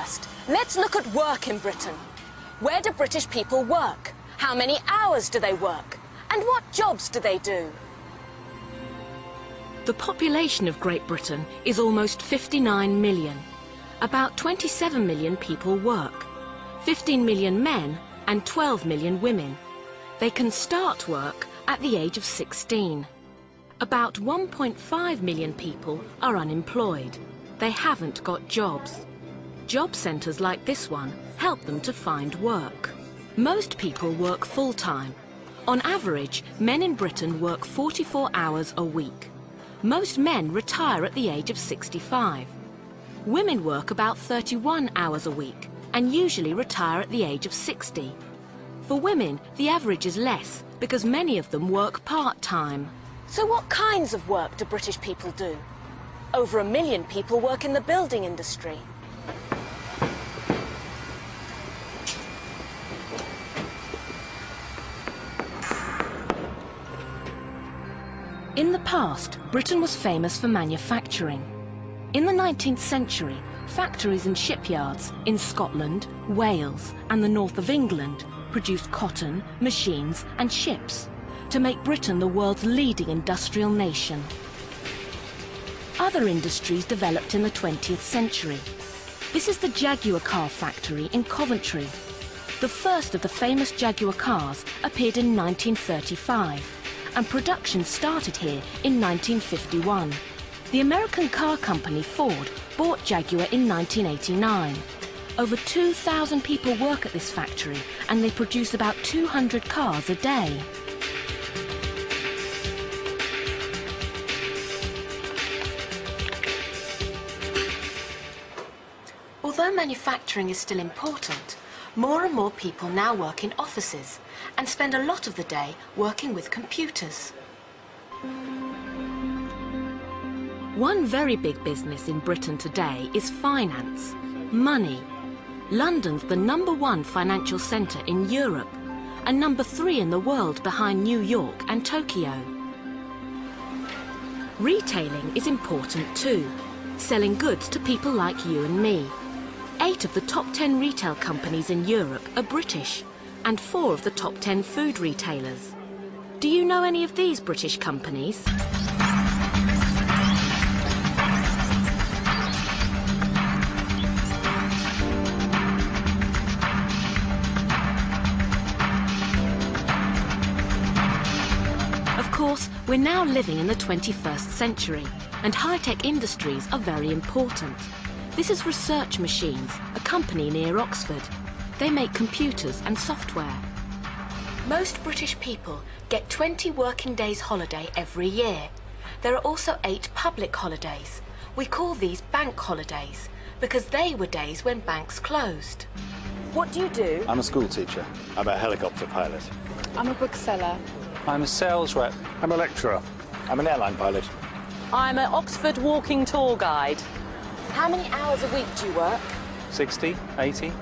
First, let's look at work in Britain. Where do British people work? How many hours do they work? And what jobs do they do? The population of Great Britain is almost 59 million. About 27 million people work. 15 million men and 12 million women. They can start work at the age of 16. About 1.5 million people are unemployed. They haven't got jobs. Job centres like this one help them to find work. Most people work full-time. On average, men in Britain work 44 hours a week. Most men retire at the age of 65. Women work about 31 hours a week and usually retire at the age of 60. For women, the average is less because many of them work part-time. So what kinds of work do British people do? Over 1 million people work in the building industry. In the past, Britain was famous for manufacturing. In the 19th century, factories and shipyards in Scotland, Wales and the north of England produced cotton, machines and ships to make Britain the world's leading industrial nation. Other industries developed in the 20th century. This is the Jaguar car factory in Coventry. The first of the famous Jaguar cars appeared in 1935. And production started here in 1951. The American car company Ford bought Jaguar in 1989. Over 2,000 people work at this factory and they produce about 200 cars a day. Although manufacturing is still important, more and more people now work in offices and spend a lot of the day working with computers. One very big business in Britain today is finance, money. London's the #1 financial centre in Europe and #3 in the world behind New York and Tokyo. Retailing is important too, selling goods to people like you and me. 8 of the top 10 retail companies in Europe are British, and 4 of the top 10 food retailers. Do you know any of these British companies? Of course, we're now living in the 21st century, and high-tech industries are very important. This is Research Machines, a company near Oxford. They make computers and software. Most British people get 20 working days holiday every year. There are also 8 public holidays. We call these bank holidays because they were days when banks closed. What do you do? I'm a school teacher. I'm a helicopter pilot. I'm a bookseller. I'm a sales rep. I'm a lecturer. I'm an airline pilot. I'm an Oxford walking tour guide. How many hours a week do you work? 60, 80,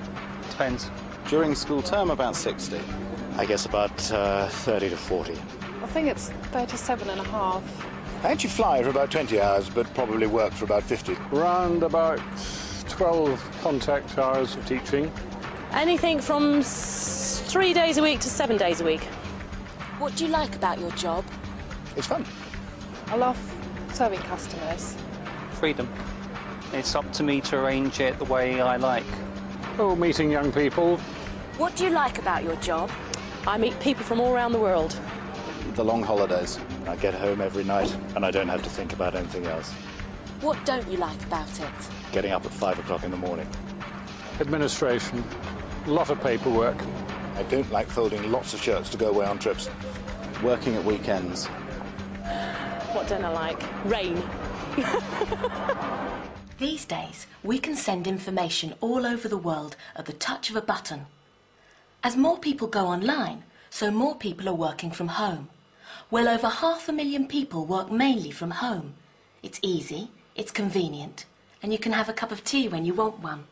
depends. During school term, about 60. I guess about 30 to 40. I think it's 37 and a half. I actually fly for about 20 hours, but probably work for about 50. Round about 12 contact hours of teaching. Anything from 3 days a week to 7 days a week. What do you like about your job? It's fun. I love serving customers. Freedom. It's up to me to arrange it the way I like. Oh, meeting young people. What do you like about your job? I meet people from all around the world. The long holidays. I get home every night and I don't have to think about anything else. What don't you like about it? Getting up at 5 o'clock in the morning. Administration. A lot of paperwork. I don't like folding lots of shirts to go away on trips. Working at weekends. What don't I like? Rain. These days, we can send information all over the world at the touch of a button. As more people go online, so more people are working from home. Well over 500,000 people work mainly from home. It's easy, it's convenient, and you can have a cup of tea when you want one.